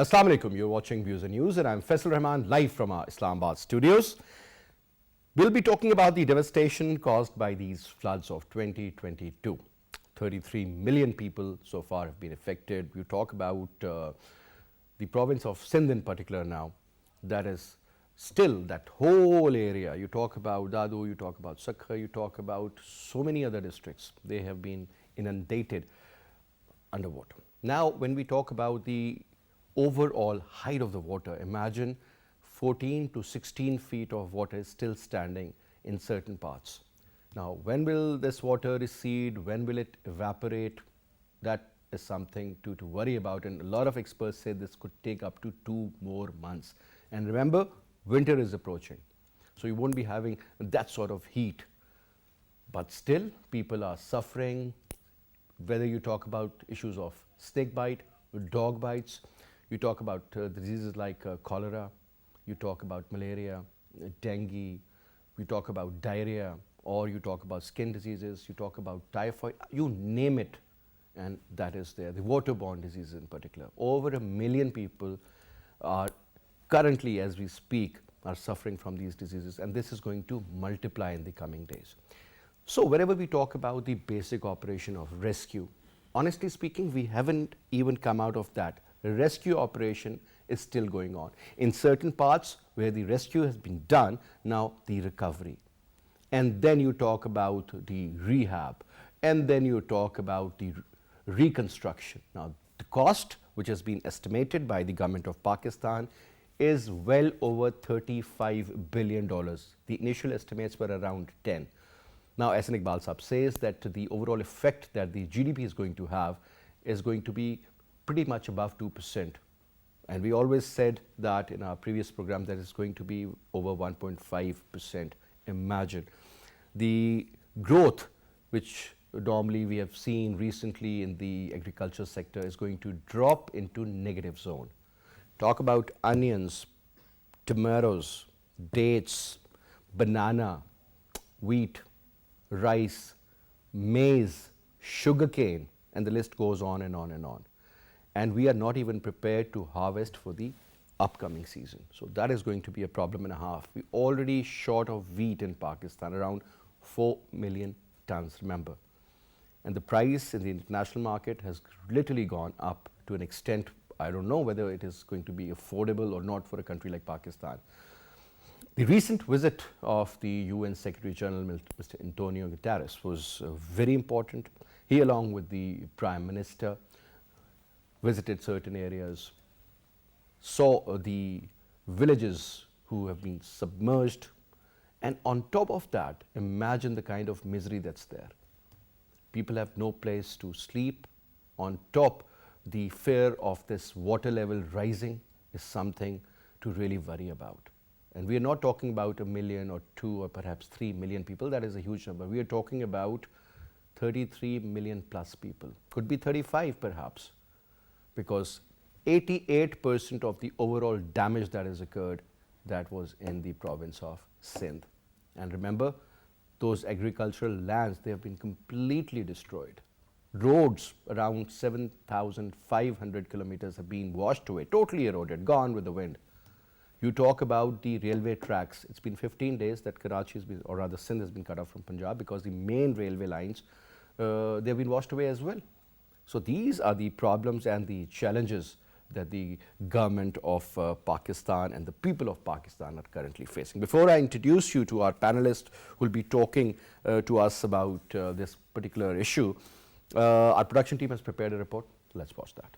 Assalamu alaikum, you're watching Views and News and I'm Faisal Rehman live from our Islamabad studios. We'll be talking about the devastation caused by these floods of 2022. 33 million people so far have been affected. We talk about the province of Sindh in particular now. That is still that whole area. You talk about Dadu, you talk about Sakha, you talk about so many other districts. They have been inundated underwater. Now when we talk about the overall height of the water, imagine 14 to 16 feet of water is still standing in certain parts. Now when will this water recede, when will it evaporate? That is something to worry about, and a lot of experts say this could take up to 2 more months. And remember, winter is approaching, so you won't be having that sort of heat. But still people are suffering, whether you talk about issues of snake bite, dog bites, you talk about diseases like cholera, you talk about malaria, dengue, you talk about diarrhea, or you talk about skin diseases, you talk about typhoid, you name it, and that is there. The waterborne diseases in particular. Over 1 million people are currently, as we speak, are suffering from these diseases, and this is going to multiply in the coming days. So wherever we talk about the basic operation of rescue, honestly speaking, we haven't even come out of that. The rescue operation is still going on. In certain parts where the rescue has been done, now the recovery. And then you talk about the rehab, and then you talk about the reconstruction. Now the cost, which has been estimated by the government of Pakistan, is well over $35 billion. The initial estimates were around 10. Now Ehsan Iqbal Sahab says that the overall effect that the GDP is going to have is going to be pretty much above 2%. And we always said that in our previous program that it's going to be over 1.5%. Imagine the growth which normally we have seen recently in the agriculture sector is going to drop into negative zone. Talk about onions, tomatoes, dates, banana, wheat, rice, maize, sugarcane, and the list goes on and on and on. And we are not even prepared to harvest for the upcoming season. So that is going to be a problem and a half. We're already short of wheat in Pakistan, around 4 million tons, remember. And the price in the international market has literally gone up to an extent, I don't know whether it is going to be affordable or not for a country like Pakistan. The recent visit of the UN Secretary General, Mr. Antonio Guterres, was very important. He, along with the Prime Minister, visited certain areas, saw the villages who have been submerged, and on top of that, imagine the kind of misery that's there. People have no place to sleep. On top, the fear of this water level rising is something to really worry about. And we are not talking about 1 million or 2 or perhaps 3 million people. That is a huge number. We are talking about 33 million plus people. Could be 35 perhaps, because 88% of the overall damage that has occurred, that was in the province of Sindh. And remember, those agricultural lands, they have been completely destroyed. Roads around 7,500 kilometers have been washed away, totally eroded, gone with the wind. You talk about the railway tracks. It's been 15 days that Karachi has been, or rather Sindh has been cut off from Punjab, because the main railway lines, they've been washed away as well. So these are the problems and the challenges that the government of Pakistan and the people of Pakistan are currently facing. Before I introduce you to our panelist who will be talking to us about this particular issue, our production team has prepared a report. Let's watch that.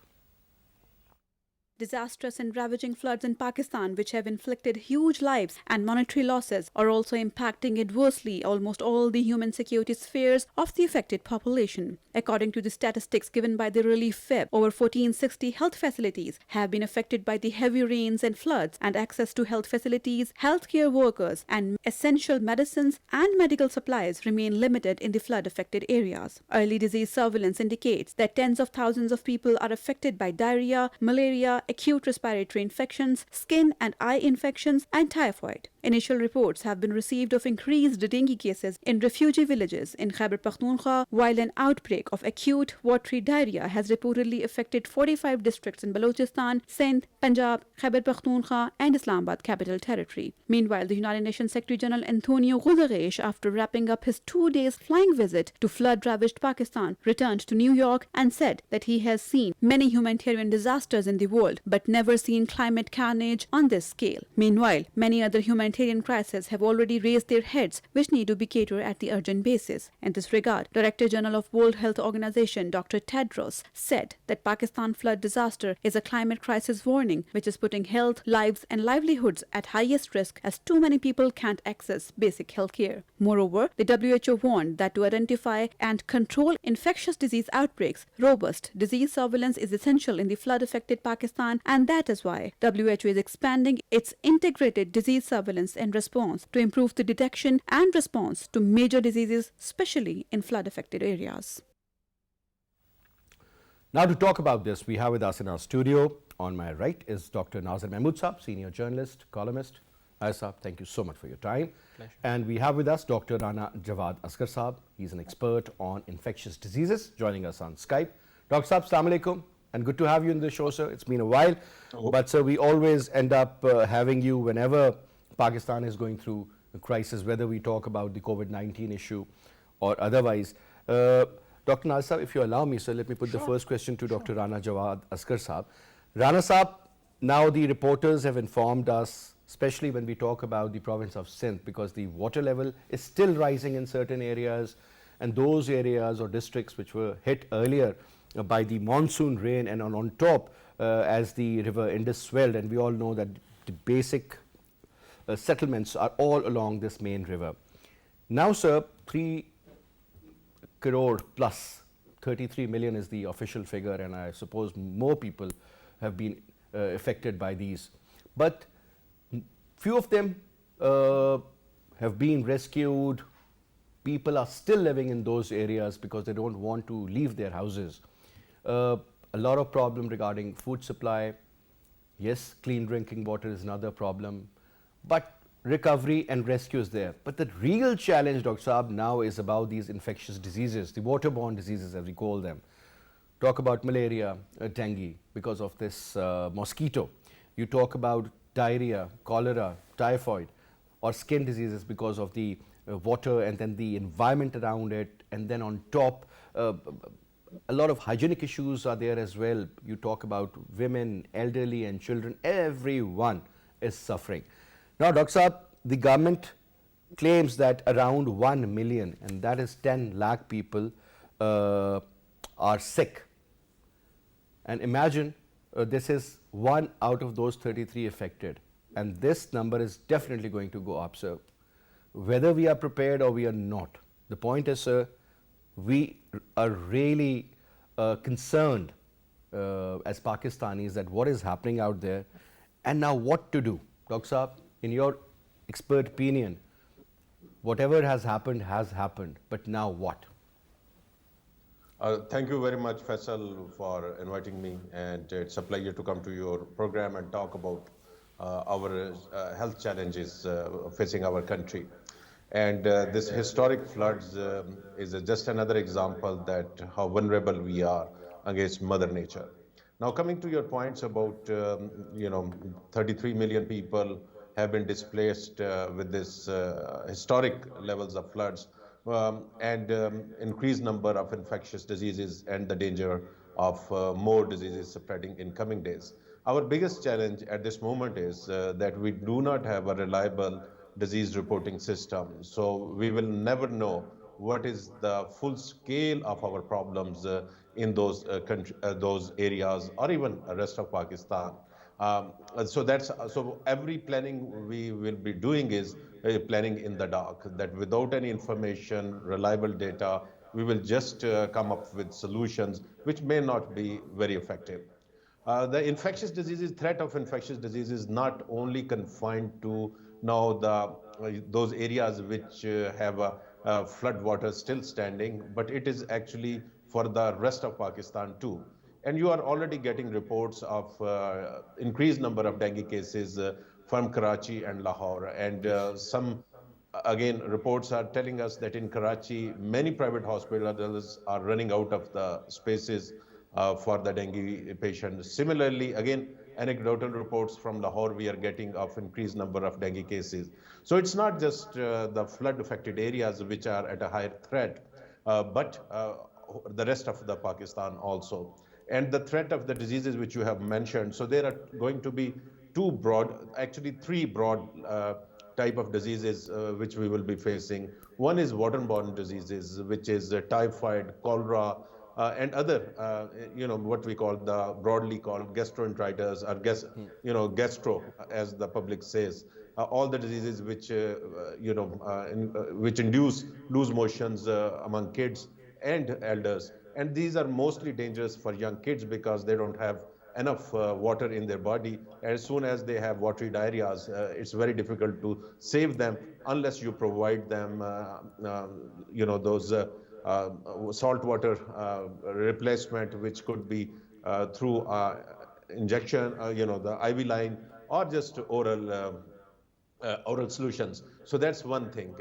Disastrous and ravaging floods in Pakistan, which have inflicted huge lives and monetary losses, are also impacting adversely almost all the human security spheres of the affected population. According to the statistics given by the Relief Feb, over 1460 health facilities have been affected by the heavy rains and floods, and access to health facilities, healthcare workers, and essential medicines and medical supplies remain limited in the flood-affected areas. Early disease surveillance indicates that tens of thousands of people are affected by diarrhea, malaria, acute respiratory infections, skin and eye infections, and typhoid. Initial reports have been received of increased dengue cases in refugee villages in Khyber Pakhtunkhwa, while an outbreak of acute watery diarrhea has reportedly affected 45 districts in Balochistan, Sindh, Punjab, Khyber Pakhtunkhwa, and Islamabad Capital Territory. Meanwhile, the United Nations Secretary General Antonio Guterres, after wrapping up his 2 days flying visit to flood-ravaged Pakistan, returned to New York and said that he has seen many humanitarian disasters in the world, but never seen climate carnage on this scale. Meanwhile, many other humanitarian crises have already raised their heads, which need to be catered at the urgent basis. In this regard, Director General of World Health Organization Dr. Tedros said that Pakistan flood disaster is a climate crisis warning, which is putting health, lives, and livelihoods at highest risk as too many people can't access basic health care. Moreover, the WHO warned that to identify and control infectious disease outbreaks, robust disease surveillance is essential in the flood-affected Pakistan, and that is why WHO is expanding its integrated disease surveillance and response to improve the detection and response to major diseases, especially in flood-affected areas. Now to talk about this, we have with us in our studio, on my right is Dr. Naazir Mahmood Saab, senior journalist, columnist. Saab, thank you so much for your time. Pleasure. And we have with us Dr. Rana Jawad Asghar Saab. He's an expert on infectious diseases, joining us on Skype. Dr. Saab, Assalamu alaikum, and good to have you in the show, sir. It's been a while, but sir, we always end up having you whenever Pakistan is going through a crisis, whether we talk about the COVID-19 issue or otherwise. Dr. Naazir Saab, if you allow me, sir, let me put the first question to Dr. Rana Jawad Asghar Saab. Rana Saab, now the reporters have informed us, especially when we talk about the province of Sindh, because the water level is still rising in certain areas, and those areas or districts which were hit earlier by the monsoon rain, and on top as the river Indus swelled, and we all know that the basic settlements are all along this main river. Now, sir, 3 crore plus, 33 million is the official figure, and I suppose more people have been affected by these. But few of them have been rescued. People are still living in those areas because they don't want to leave their houses. A lot of problem regarding food supply. Yes, clean drinking water is another problem, but recovery and rescue is there. But the real challenge, Dr. Saab, now is about these infectious diseases, the waterborne diseases as we call them. Talk about malaria, dengue, because of this mosquito. You talk about diarrhea, cholera, typhoid, or skin diseases because of the water and then the environment around it, and then on top, a lot of hygienic issues are there as well. You talk about women, elderly and children, everyone is suffering. Now, Dr. Saab, the government claims that around 1 million, and that is 10 lakh people, are sick. And imagine this is 1 out of those 33 affected, and this number is definitely going to go up, sir. Whether we are prepared or we are not, the point is, sir, we are really concerned as Pakistanis that what is happening out there, and now what to do. Dr. Saab, in your expert opinion, whatever has happened, but now what? Thank you very much, Faisal, for inviting me, and it's a pleasure to come to your program and talk about our health challenges facing our country. And this historic floods is just another example that how vulnerable we are against Mother Nature. Now, coming to your points about 33 million people have been displaced with this historic levels of floods. And increased number of infectious diseases and the danger of more diseases spreading in coming days. Our biggest challenge at this moment is that we do not have a reliable disease reporting system. So we will never know what is the full scale of our problems in those areas or even the rest of Pakistan. So every planning we will be doing is planning in the dark, that without any information, reliable data, we will just come up with solutions which may not be very effective. The infectious diseases, threat of infectious diseases is not only confined to now those areas which have flood water still standing, but it is actually for the rest of Pakistan too. And you are already getting reports of increased number of dengue cases from Karachi and Lahore. And some, again, reports are telling us that in Karachi, many private hospitals are running out of the spaces for the dengue patients. Similarly, again, anecdotal reports from Lahore we are getting of increased number of dengue cases. So it's not just the flood affected areas which are at a higher threat, but the rest of the Pakistan also. And the threat of the diseases which you have mentioned, so there are going to be actually three broad type of diseases which we will be facing. One is waterborne diseases, which is typhoid, cholera, and other, what we call broadly called gastroenteritis or gastro, as the public says. All the diseases which, which induce loose motions among kids and elders. And these are mostly dangerous for young kids because they don't have enough water in their body. As soon as they have watery diarrheas, it's very difficult to save them unless you provide them, those salt water replacement, which could be through injection, the IV line, or just oral solutions. So that's one thing.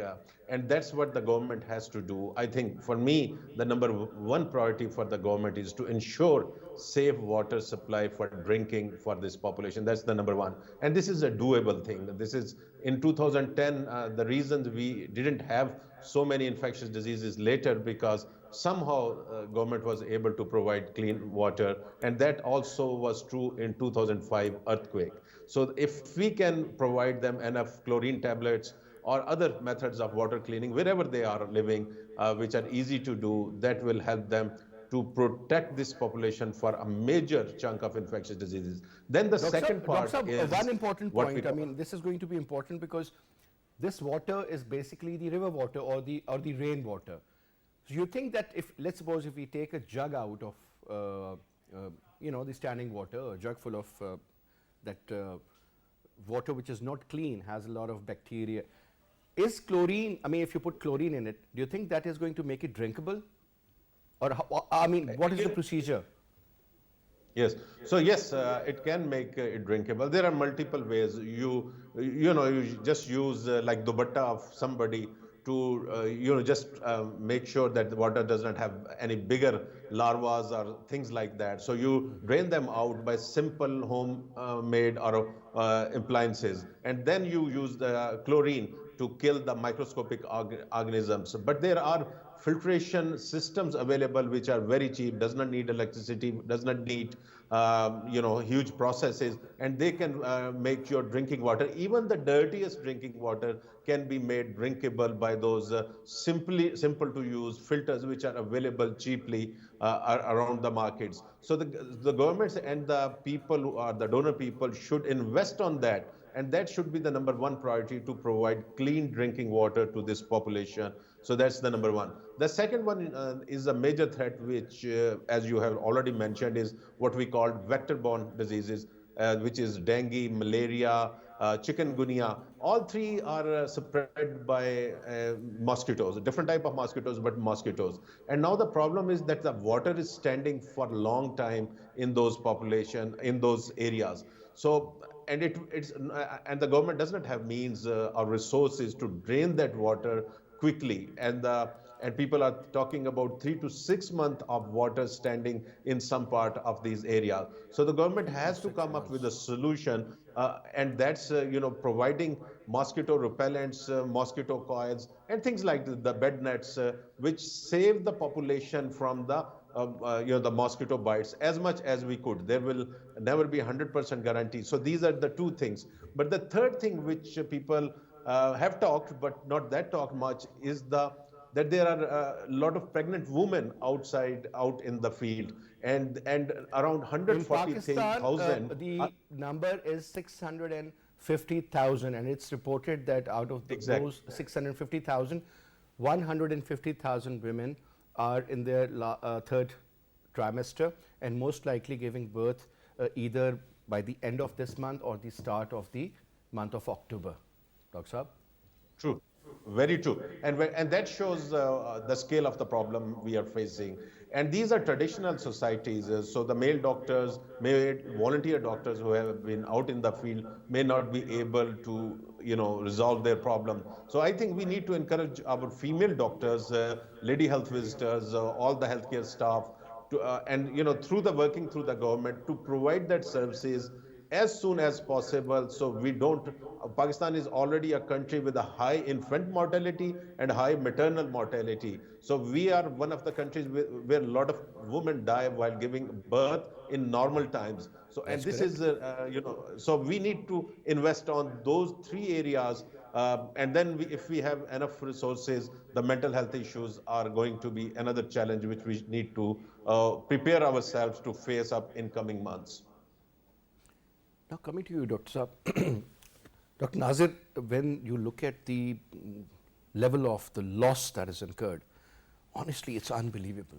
And that's what the government has to do. I think for me, the number one priority for the government is to ensure safe water supply for drinking for this population. That's the number one. And this is a doable thing. This is in 2010, the reasons we didn't have so many infectious diseases later because somehow government was able to provide clean water. And that also was true in 2005 earthquake. So if we can provide them enough chlorine tablets or other methods of water cleaning wherever they are living, which are easy to do, that will help them to protect this population for a major chunk of infectious diseases. Then the second part is one important point. I mean, this is going to be important because this water is basically the river water or the rain water. So you think that if, let's suppose if we take a jug out of, the standing water, a jug full of that water which is not clean, has a lot of bacteria. Is chlorine, I mean, if you put chlorine in it, do you think that is going to make it drinkable? Or, what is the procedure? Yes. So yes, it can make it drinkable. There are multiple ways. You just use like dupatta of somebody to just make sure that the water does not have any bigger larvas or things like that. So you drain them out by simple home made or appliances, and then you use the chlorine to kill the microscopic organisms. But there are filtration systems available which are very cheap, does not need electricity, does not need huge processes, and they can make your drinking water, even the dirtiest drinking water, can be made drinkable by those simple to use filters which are available cheaply around the markets. So the governments and the people who are the donor people should invest on that. And that should be the number one priority, to provide clean drinking water to this population. So that's the number one. The second one is a major threat, which, as you have already mentioned, is what we call vector-borne diseases, which is dengue, malaria, chikungunya. All three are spread by mosquitoes, a different type of mosquitoes, but mosquitoes. And now the problem is that the water is standing for a long time in those population, in those areas. So, and and the government does not have means or resources to drain that water quickly, and people are talking about 3 to 6 months of water standing in some part of these areas. So the government has to come up with a solution, and that's providing mosquito repellents, mosquito coils, and things like the bed nets, which save the population from the mosquito bites as much as we could. There will never be 100% guarantee. So these are the two things. But the third thing which people have talked, but not that talked much, is that there are a lot of pregnant women out in the field, and around 140,000. The number is 650,000, and it's reported that out of those 650,000, 150,000 women are in their third trimester, and most likely giving birth either by the end of this month or the start of the month of October. Dr. Saab? True. Very true, and that shows the scale of the problem we are facing. And these are traditional societies, so the male doctors, volunteer doctors who have been out in the field may not be able to, resolve their problem. So I think we need to encourage our female doctors, lady health visitors, all the healthcare staff, to, and through the working through the government to provide that services as soon as possible, so we don't. Pakistan is already a country with a high infant mortality and high maternal mortality. So we are one of the countries where a lot of women die while giving birth in normal times. So and That's this correct. is so we need to invest on those three areas. And then if we have enough resources, the mental health issues are going to be another challenge which we need to prepare ourselves to face up in coming months. Now coming to you, Dr. Saab, Dr. Naazir, when you look at the level of the loss that is incurred, honestly, it's unbelievable.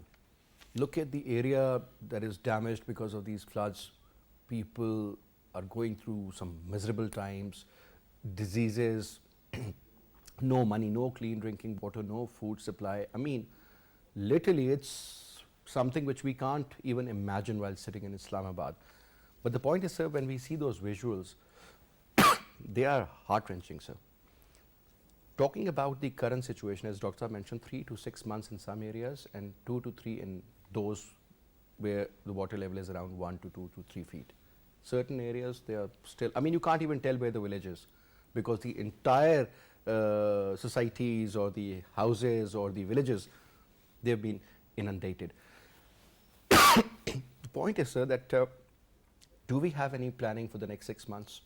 Look at the area that is damaged because of these floods. People are going through some miserable times, diseases, no money, no clean drinking water, no food supply. I mean, literally, it's something which we can't even imagine while sitting in Islamabad. But the point is, sir, when we see those visuals, they are heart-wrenching, sir. Talking about the current situation, as Dr. mentioned, 3 to 6 months in some areas and 2 to 3 in those where the water level is around 1 to 2 to 3 feet. Certain areas, they are still, I mean, you can't even tell where the village is because the entire societies or the houses or the villages, they've been inundated. The point is, sir, that do we have any planning for the next 6 months?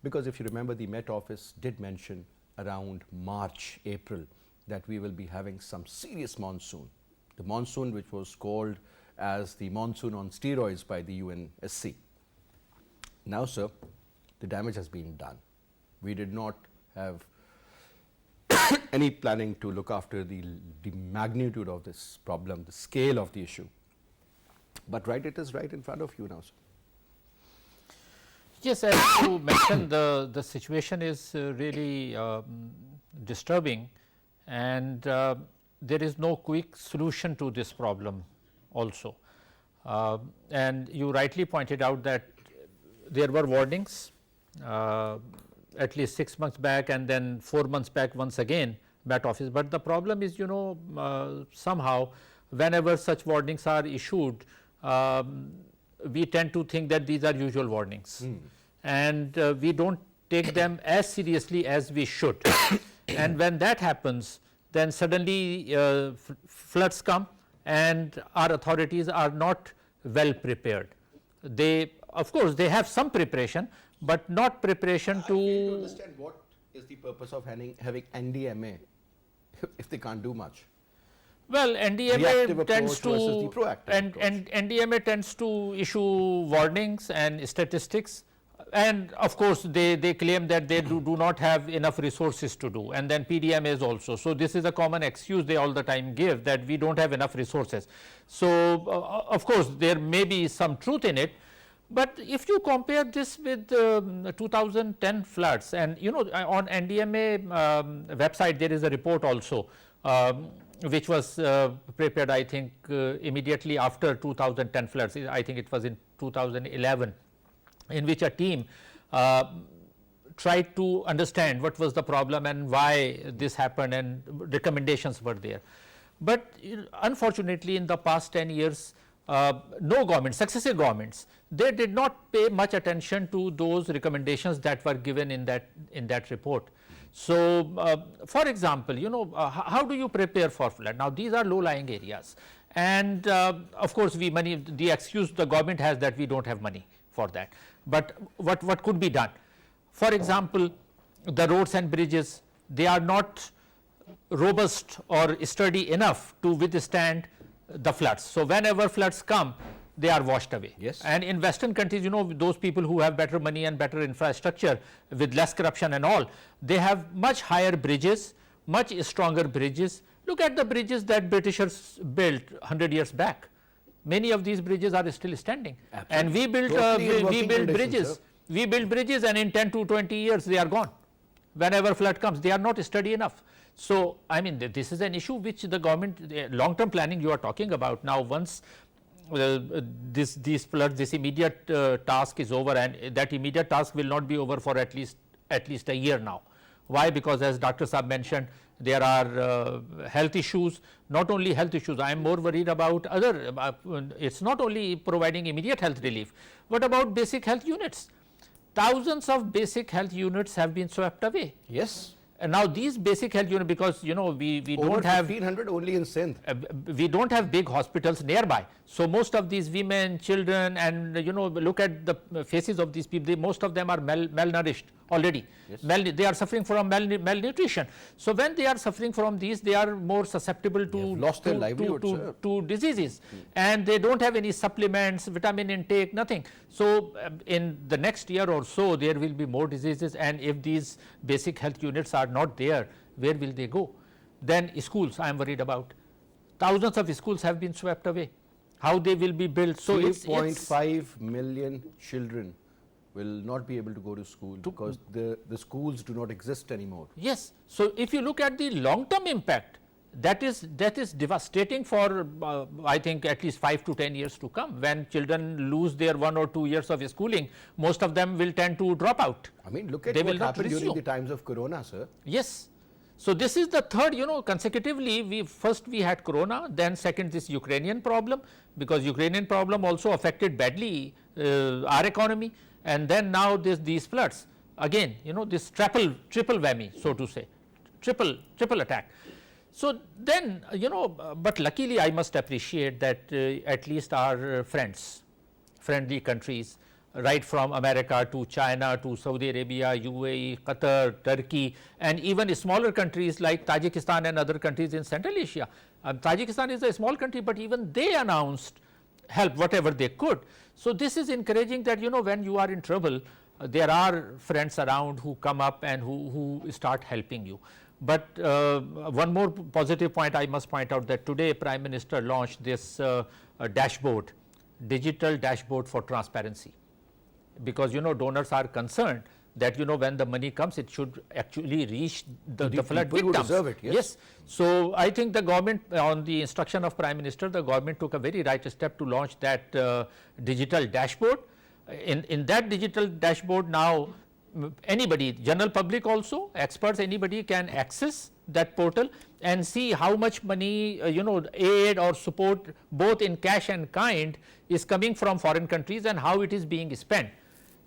Because if you remember, the Met Office did mention around March, April, that we will be having some serious monsoon. The monsoon which was called as the monsoon on steroids by the UNSC. Now, sir, the damage has been done. We did not have any planning to look after the magnitude of this problem, the scale of the issue. But it is right in front of you now, sir. Yes, as you mentioned, the situation is really disturbing, and there is no quick solution to this problem also. And you rightly pointed out that there were warnings at least 6 months back and then 4 months back once again, Met Office. But the problem is, somehow whenever such warnings are issued, we tend to think that these are usual warnings, and we don't take them as seriously as we should. And when that happens, then suddenly floods come and our authorities are not well prepared. They, of course, they have some preparation, but not preparation to. I need to understand what is the purpose of having NDMA if they can't do much. Well, NDMA tends to NDMA tends to issue warnings and statistics, and of course they claim that they do not have enough resources to do, and then PDMAs also. So this is a common excuse they all the time give, that we don't have enough resources. So of course there may be some truth in it, but if you compare this with 2010 floods, and on NDMA website there is a report also, which was prepared, I think, immediately after 2010 floods. I think it was in 2011, in which a team tried to understand what was the problem and why this happened, and recommendations were there. But unfortunately, in the past 10 years, no government, successive governments, they did not pay much attention to those recommendations that were given in that report. So, for example, how do you prepare for flood? Now, these are low-lying areas, and of course, the excuse the government has that we don't have money for that. But what could be done? For example, the roads and bridges, they are not robust or sturdy enough to withstand the floods. So, whenever floods come, they are washed away. Yes. And in Western countries, those people who have better money and better infrastructure with less corruption and all, they have much higher bridges, much stronger bridges. Look at the bridges that Britishers built 100 years back. Many of these bridges are still standing. Absolutely. And we built bridges. We built bridges, and in 10 to 20 years they are gone. whenever flood comes. They are not sturdy enough. So, I mean this is an issue which the government, long term planning you are talking about. Now, once these floods, this immediate task is over, and that immediate task will not be over for at least a year now. Why? Because as Dr. Saab mentioned, there are health issues, not only health issues. I am more worried about other, it's not only providing immediate health relief, but about basic health units. Thousands of basic health units have been swept away. Yes. And now these basic health units, because we Over don't have 1,500 only in Sindh. we don't have big hospitals nearby. So, most of these women, children, and look at the faces of these people, most of them are malnourished already. Yes. They are suffering from malnutrition. So, when they are suffering from these, they are more susceptible to lost their livelihood, sir. to diseases, and they don't have any supplements, vitamin intake, nothing. So, in the next year or so, there will be more diseases, and if these basic health units are not there, where will they go? Then schools, I am worried about. Thousands of schools have been swept away. How they will be built? So, 3.5 million children will not be able to go to school because the schools do not exist anymore. Yes. So, if you look at the long term impact, that is devastating for I think at least 5 to 10 years to come. When children lose their 1 or 2 years of schooling, most of them will tend to drop out. I mean, look at They what will not happened during resume. the times of Corona, sir. Yes. So, this is the third, consecutively we had Corona, then second this Ukrainian problem, because Ukrainian problem also affected badly our economy, and then now these floods. Again, this triple whammy, so to say, triple attack. So, then but luckily I must appreciate that at least our friendly countries, right from America to China to Saudi Arabia, UAE, Qatar, Turkey, and even smaller countries like Tajikistan and other countries in Central Asia. Tajikistan is a small country, but even they announced help whatever they could. So, this is encouraging that when you are in trouble, there are friends around who come up and who start helping you. But one more positive point I must point out, that today Prime Minister launched this dashboard, digital dashboard for transparency, because donors are concerned that when the money comes, it should actually reach the flood people who victims. deserve it, yes. So, I think the government, on the instruction of Prime Minister, the government took a very right step to launch that digital dashboard. In that digital dashboard now, anybody, general public also, experts, anybody can access that portal and see how much money aid or support, both in cash and kind, is coming from foreign countries and how it is being spent.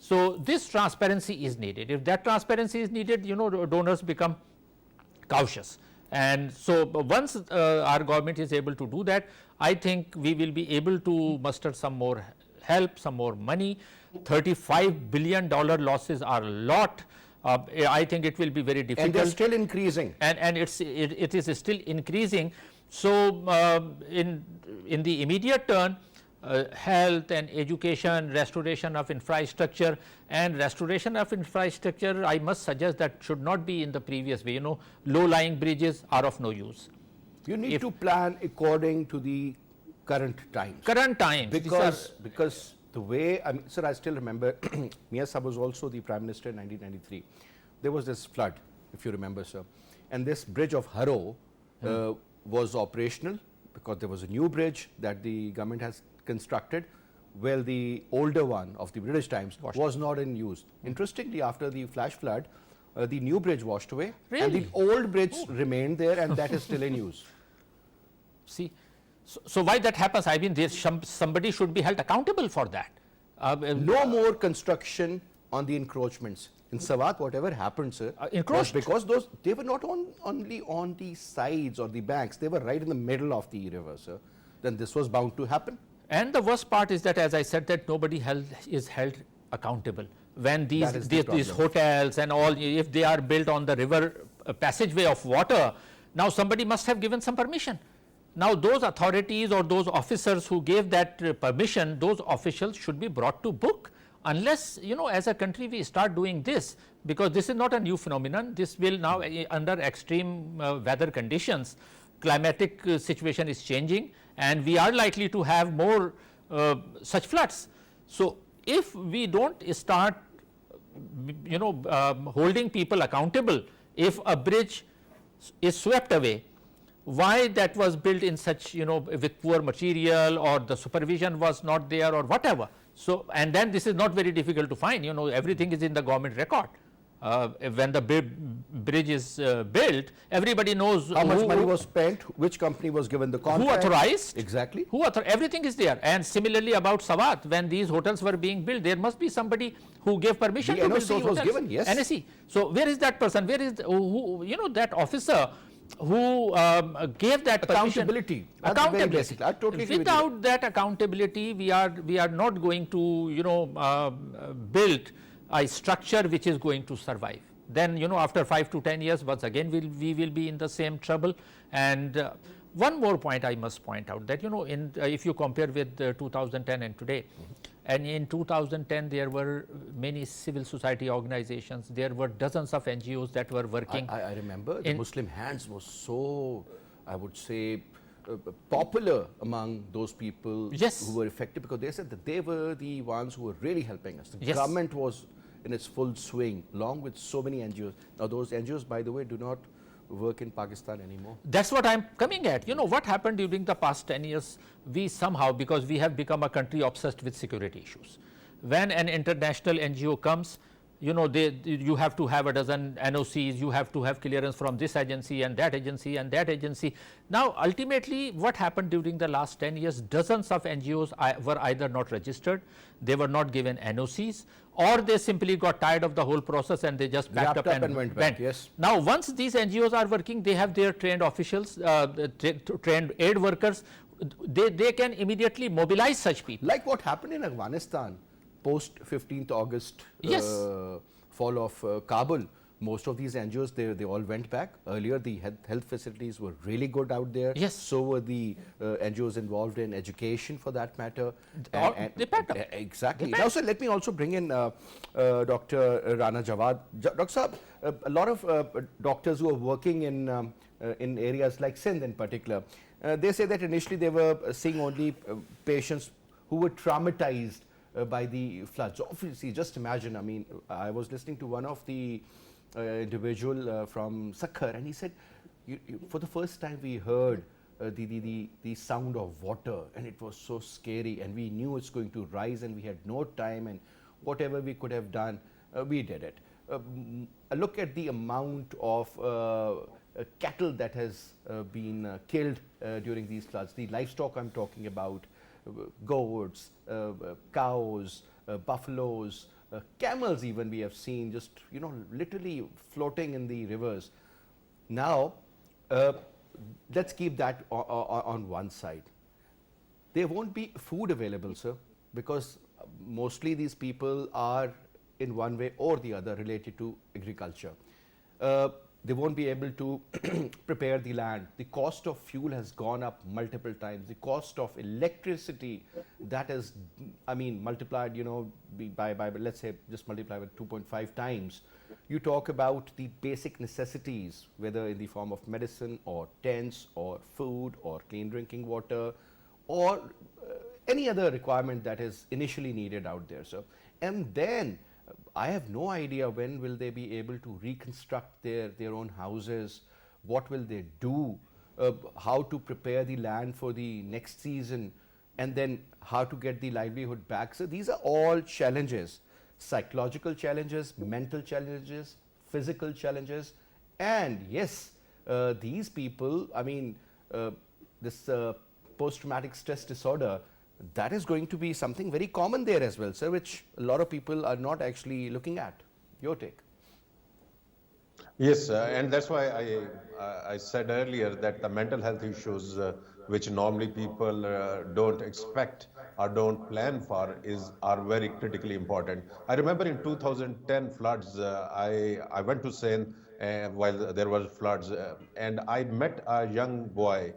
So, this transparency is needed. If that transparency is needed, donors become cautious. And so, once our government is able to do that, I think we will be able to muster some more help, some more money. $35 billion losses are a lot. I think it will be very difficult. And they are still increasing. And it is still increasing. So, in the immediate term, health and education, restoration of infrastructure, and restoration of infrastructure, I must suggest that should not be in the previous way. Low-lying bridges are of no use. You need to plan according to the current times. Current times. Because the way, sir, I still remember, Mia Sahib was also the Prime Minister in 1993. There was this flood, if you remember, sir. And this bridge of Haro was operational because there was a new bridge that the government has constructed. Well, the older one of the British times was not in use. Interestingly, after the flash flood, the new bridge washed away. Really? And the old bridge remained there, and that is still in use. See, so why that happens? I mean, somebody should be held accountable for that. No more construction on the encroachments. In Sawat, whatever happened, sir, was because they were not only on the sides or the banks, they were right in the middle of the river, sir. Then this was bound to happen. And the worst part is that, as I said, that nobody is held accountable. When these hotels and all, if they are built on the river passageway of water, now somebody must have given some permission. Now, those authorities or those officers who gave that permission, those officials should be brought to book, unless as a country we start doing this, because this is not a new phenomenon. This will now, under extreme weather conditions, climatic situation is changing, and we are likely to have more such floods. So, if we don't start holding people accountable if a bridge is swept away, why that was built in such, with poor material, or the supervision was not there, or whatever. So, and then this is not very difficult to find, everything is in the government record. When the bridge is built, everybody knows how much money was spent, which company was given the contract, who authorized, exactly, everything is there. And similarly about Sawat, when these hotels were being built, there must be somebody who gave permission the to build NOC the hotels. was given, yes. NSE. So where is that person? Where is that officer who gave that accountability? Accountability. Basically, I totally agree with you. Without that accountability, we are not going to build a structure which is going to survive. Then after 5 to 10 years, once again we will be in the same trouble. And one more point I must point out, that if you compare with 2010 and today, and in 2010 there were many civil society organizations, there were dozens of NGOs that were working. I remember the Muslim Hands was so, I would say, popular among those people who were affected, because they said that they were the ones who were really helping us. The government was in its full swing, along with so many NGOs. Now those NGOs, by the way, do not work in Pakistan anymore. That's what I'm coming at. What happened during the past 10 years, we somehow, because we have become a country obsessed with security issues. When an international NGO comes, you have to have a dozen NOCs, you have to have clearance from this agency and that agency and that agency. Now ultimately what happened during the last 10 years, dozens of NGOs were either not registered, they were not given NOCs, or they simply got tired of the whole process and they just packed up and went back. Yes. Now once these NGOs are working, they have their trained officials, trained aid workers, they can immediately mobilize such people. Like what happened in Afghanistan post 15th August fall of Kabul. Most of these NGOs, they all went back. Earlier the health facilities were really good out there. Yes. So were the NGOs involved in education, for that matter. They packed up. Exactly. Now sir, let me also bring in Dr. Rana Jawad. Dr. Saab, a lot of doctors who are working in areas like Sindh in particular, they say that initially they were seeing only patients who were traumatized by the floods. Obviously, just imagine, I mean, I was listening to one of the individual from Asghar, and he said, for the first time we heard the sound of water, and it was so scary, and we knew it's going to rise, and we had no time, and whatever we could have done, we did it. Look at the amount of cattle that has been killed during these floods. The livestock I'm talking about, goats, cows, buffaloes, camels even we have seen just literally floating in the rivers. Now let's keep that on one side. There won't be food available, sir, because mostly these people are in one way or the other related to agriculture. They won't be able to prepare the land. The cost of fuel has gone up multiple times. The cost of electricity, that is, I mean, multiplied, by let's say just multiply with 2.5 times. You talk about the basic necessities, whether in the form of medicine or tents or food or clean drinking water or any other requirement that is initially needed out there, sir. And then I have no idea when will they be able to reconstruct their own houses, what will they do, how to prepare the land for the next season, and then how to get the livelihood back. So these are all challenges, psychological challenges, mental challenges, physical challenges, and yes, these people, I mean, this post-traumatic stress disorder, that is going to be something very common there as well, sir, which a lot of people are not actually looking at. Your take? Yes, and that's why I said earlier that the mental health issues, which normally people don't expect or don't plan for, are very critically important. I remember in 2010 floods, I went to Sindh while there was floods, and I met a young boy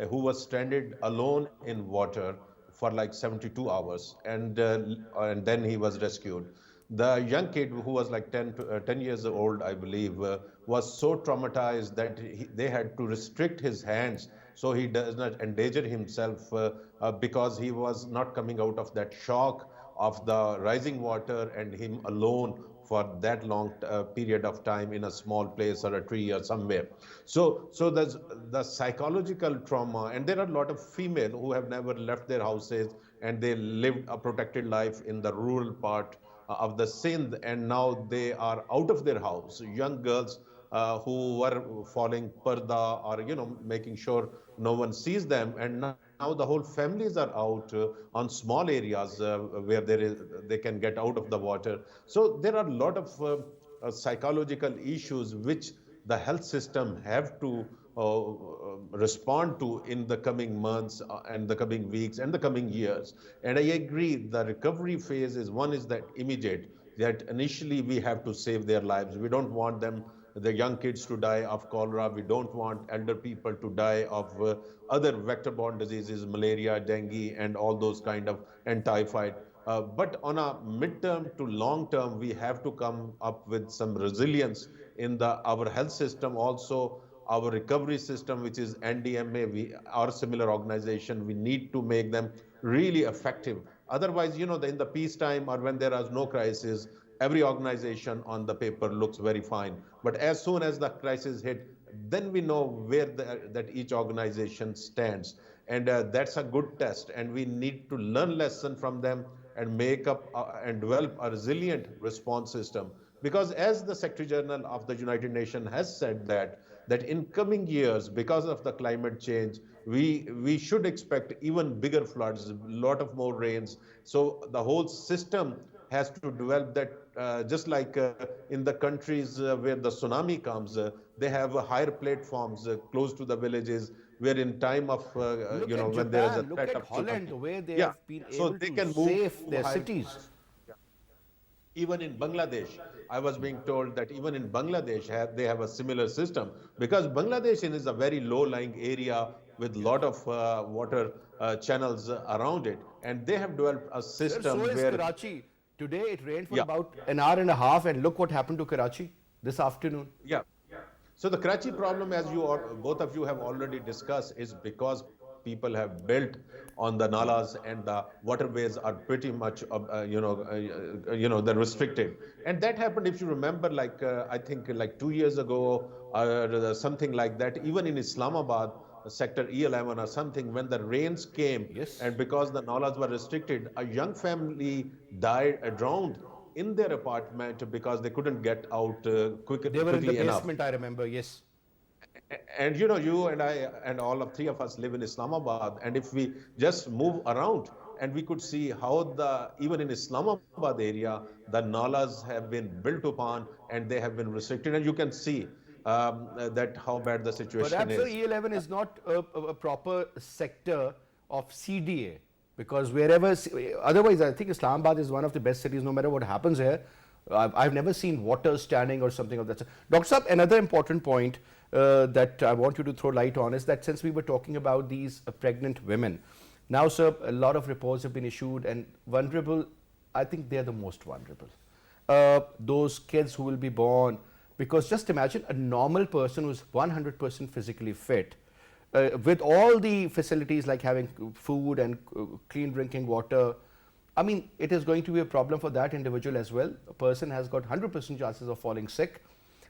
who was stranded alone in water for like 72 hours, and then he was rescued. The young kid, who was like 10 years old, I believe, was so traumatized that they had to restrict his hands so he does not endanger himself, because he was not coming out of that shock of the rising water and him alone for that long period of time in a small place or a tree or somewhere. So there's the psychological trauma, and there are a lot of female who have never left their houses and they lived a protected life in the rural part of the Sindh, and now they are out of their house. Young girls who were following parda, or making sure no one sees them, and now the whole families are out on small areas where they can get out of the water. So there are a lot of psychological issues which the health system have to respond to in the coming months and the coming weeks and the coming years. And I agree, the recovery phase is one is that immediate, that initially we have to save their lives. We don't want them, the young kids, to die of cholera. We don't want elder people to die of other vector-borne diseases, malaria, dengue, and all those kind of, and typhoid. But on a midterm to long term, we have to come up with some resilience in our health system, also our recovery system, which is NDMA, our similar organization. We need to make them really effective. Otherwise, in the peacetime or when there is no crisis, every organization on the paper looks very fine. But as soon as the crisis hit, then we know where that each organization stands. And that's a good test. And we need to learn lesson from them and make up and develop a resilient response system. Because as the Secretary General of the United Nations has said that in coming years, because of the climate change, we should expect even bigger floods, a lot of more rains. So the whole system has to develop that, just like in the countries where the tsunami comes, they have higher platforms close to the villages, where in time of, Look at when there is a Japan, look threat at of Holland, tsunami. the way they Yeah, have been so able they to can move save to their higher cities. even in Bangladesh, I was being told that even in Bangladesh, they have a similar system, because Bangladesh is a very low-lying area with a lot of water channels around it, and they have developed a Sir, so system is where, Karachi. Today it rained for yeah, about an hour and a half, and look what happened to Karachi this afternoon. yeah. So the Karachi problem, as both of you have already discussed, is because people have built on the nalas, and the waterways are pretty much, they're restricted. And that happened, if you remember, like I think like 2 years ago, or something like that. Even in Islamabad, sector E11 or something, when the rains came, Yes. and because the nalas were restricted, a young family died, drowned in their apartment because they couldn't get out They were in the quickly enough. basement, I remember, yes. And you and I and all of three of us live in Islamabad, and if we just move around, and we could see how even in Islamabad area, the nalas have been built upon and they have been restricted, and you can see that how bad the situation Perhaps the is. E11 is not a proper sector of CDA, because wherever, otherwise I think Islamabad is one of the best cities no matter what happens here. I've never seen water standing or something of that sort. Dr. Saab, another important point that I want you to throw light on is that since we were talking about these pregnant women, now sir, a lot of reports have been issued, and vulnerable, I think they're the most vulnerable. Those kids who will be born, because just imagine a normal person who's 100% physically fit, with all the facilities like having food and clean drinking water. I mean, it is going to be a problem for that individual as well. A person has got 100% chances of falling sick.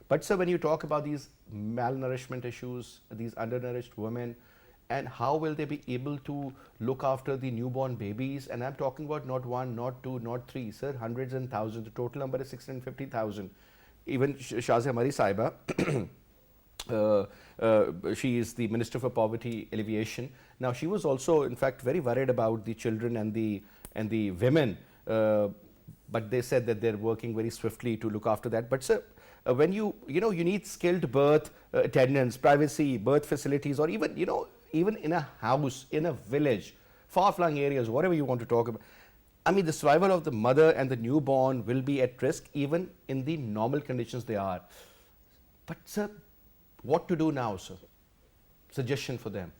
But sir, when you talk about these malnourishment issues, these undernourished women, and how will they be able to look after the newborn babies? And I'm talking about not one, not two, not three, sir, hundreds and thousands. The total number is 650,000. Even Shazia Mari Saiba, she is the Minister for Poverty Alleviation. Now, she was also, in fact, very worried about the children and the women, but they said that they're working very swiftly to look after that. But sir, when you need skilled birth attendants, privacy, birth facilities, or even even in a house, in a village, far-flung areas, whatever you want to talk about. I mean, the survival of the mother and the newborn will be at risk even in the normal conditions they are. But sir, what to do now, sir? Suggestion for them.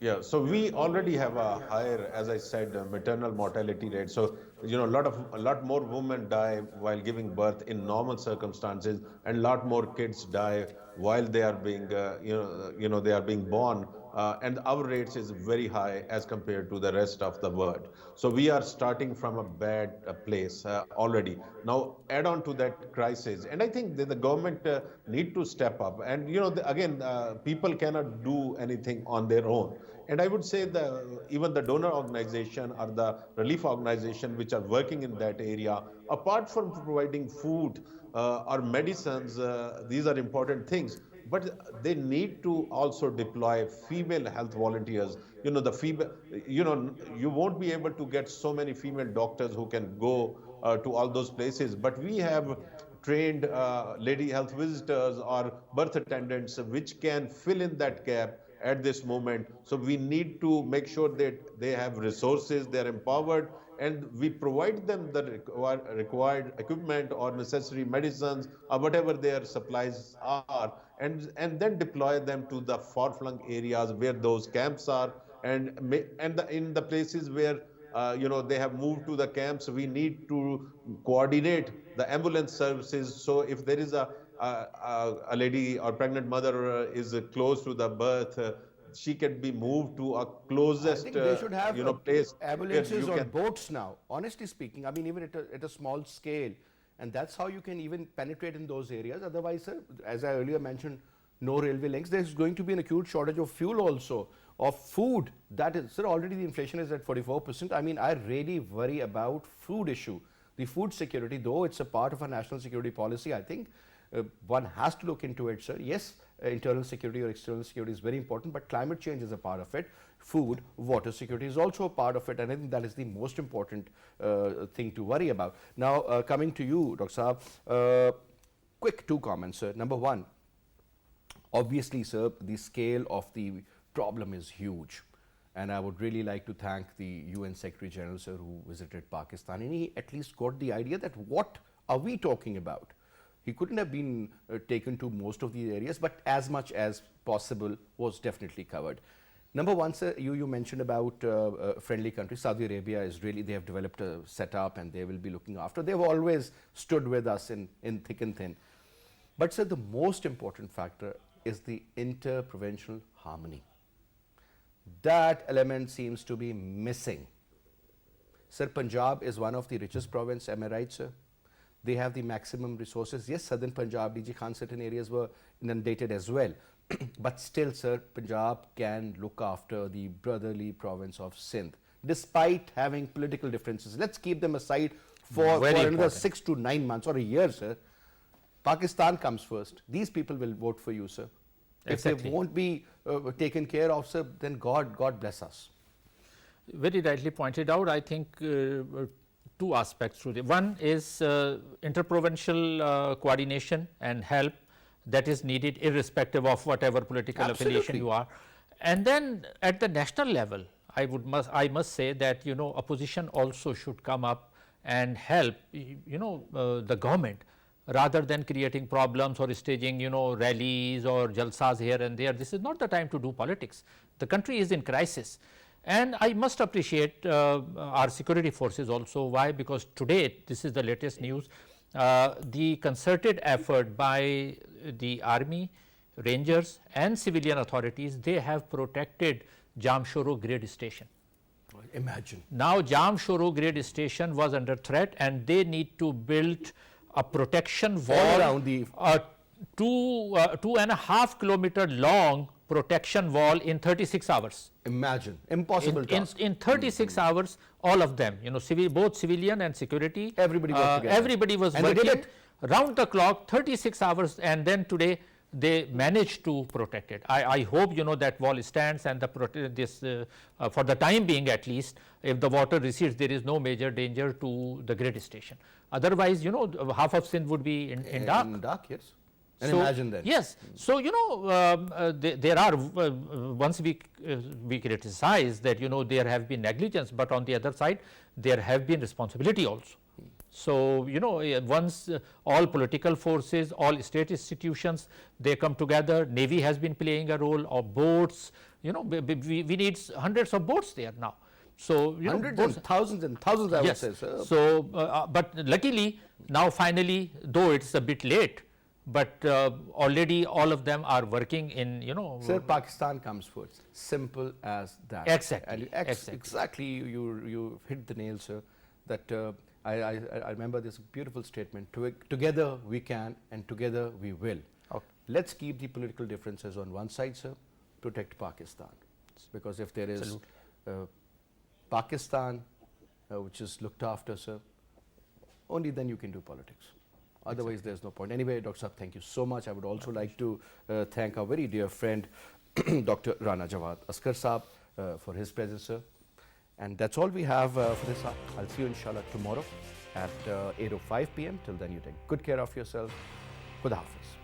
Yeah, so we already have a higher, as I said, maternal mortality rate. So, a lot more women die while giving birth in normal circumstances, and a lot more kids die while they are being, they are being born and our rates is very high as compared to the rest of the world. So we are starting from a bad place already. Now add on to that crisis, and I think that the government need to step up. And again, people cannot do anything on their own. And I would say that even the donor organization or the relief organization which are working in that area, apart from providing food or medicines, these are important things. But they need to also deploy female health volunteers. The female, you won't be able to get so many female doctors who can go to all those places. But we have trained lady health visitors or birth attendants which can fill in that gap at this moment. So we need to make sure that they have resources, they're empowered, and we provide them the required equipment or necessary medicines or whatever their supplies are, and then deploy them to the far-flung areas where those camps are, and in the places where they have moved to the camps, we need to coordinate the ambulance services. So if there is a lady or pregnant mother is close to the birth, she can be moved to a closest I think they should have place ambulances on boats now, honestly speaking. I mean, even at a small scale, and that's how you can even penetrate in those areas. Otherwise, sir, as I earlier mentioned, no railway links. There's going to be an acute shortage of fuel also, of food. That is, sir, already the inflation is at 44%. I mean, I really worry about food issue. The food security, though it's a part of a national security policy, I think one has to look into it, sir. Yes, internal security or external security is very important, but climate change is a part of it. Food, water security is also a part of it, and I think that is the most important thing to worry about. Now, coming to you, Dr. Saab, quick two comments, sir. Number one, obviously, sir, the scale of the problem is huge. And I would really like to thank the UN Secretary General, sir, who visited Pakistan. And he at least got the idea that what are we talking about? He couldn't have been taken to most of these areas, but as much as possible was definitely covered. Number one, sir, you mentioned about friendly countries. Saudi Arabia is really, they have developed a setup and they will be looking after. They've always stood with us in thick and thin. But, sir, the most important factor is the inter-provincial harmony. That element seems to be missing. Sir, Punjab is one of the richest provinces, am I right, sir? They have the maximum resources. Yes, southern Punjab, DG Khan, certain areas were inundated as well. But still, sir, Punjab can look after the brotherly province of Sindh, despite having political differences. Let's keep them aside for another 6 to 9 months or a year, sir. Pakistan comes first. These people will vote for you, sir. Exactly. If they won't be taken care of, sir, then God bless us. Very rightly pointed out. I think two aspects to it. One is interprovincial coordination and help that is needed irrespective of whatever political affiliation you are. And then at the national level, I must say that opposition also should come up and help the government, rather than creating problems or staging rallies or jalsas here and there. This is not the time to do politics. The country is in crisis. And I must appreciate our security forces also. Why? Because today, this is the latest news, the concerted effort by the army, rangers and civilian authorities, they have protected Jamshoro grade station. Imagine. Now Jamshoro grade station was under threat, and they need to build a protection wall all around the 2.5 kilometer long protection wall in 36 hours. Imagine, impossible task. In 36 hours, all of them, both civilian and security, everybody worked together. Everybody was working round the clock, 36 hours, and then today they managed to protect it. I hope that wall stands, and for the time being at least, if the water recedes, there is no major danger to the grid station. Otherwise, half of Sindh would be in dark. In dark, yes. And so, imagine then. Yes. So, there are, once we criticize that, there have been negligence, but on the other side, there have been responsibility also. So, once all political forces, all state institutions, they come together, Navy has been playing a role, or boats, we need hundreds of boats there now. So, hundreds and thousands, I would say, sir. So, but luckily, now finally, though it's a bit late, but already all of them are working in, you know. Sir, Pakistan comes first. Simple as that. Exactly, And exactly. exactly, you hit the nail, sir. That I remember this beautiful statement. Together we can, and together we will. Okay. Let's keep the political differences on one side, sir. Protect Pakistan, because if there is Pakistan which is looked after, sir, only then you can do politics. Otherwise, there's no point. Anyway, Dr. Saab, thank you so much. I would also like to thank our very dear friend, Dr. Rana Jawad Asghar Saab, for his presence, sir. And that's all we have for this hour. I'll see you, inshallah, tomorrow at 8:05 p.m. Till then, you take good care of yourself. Khuda Hafiz.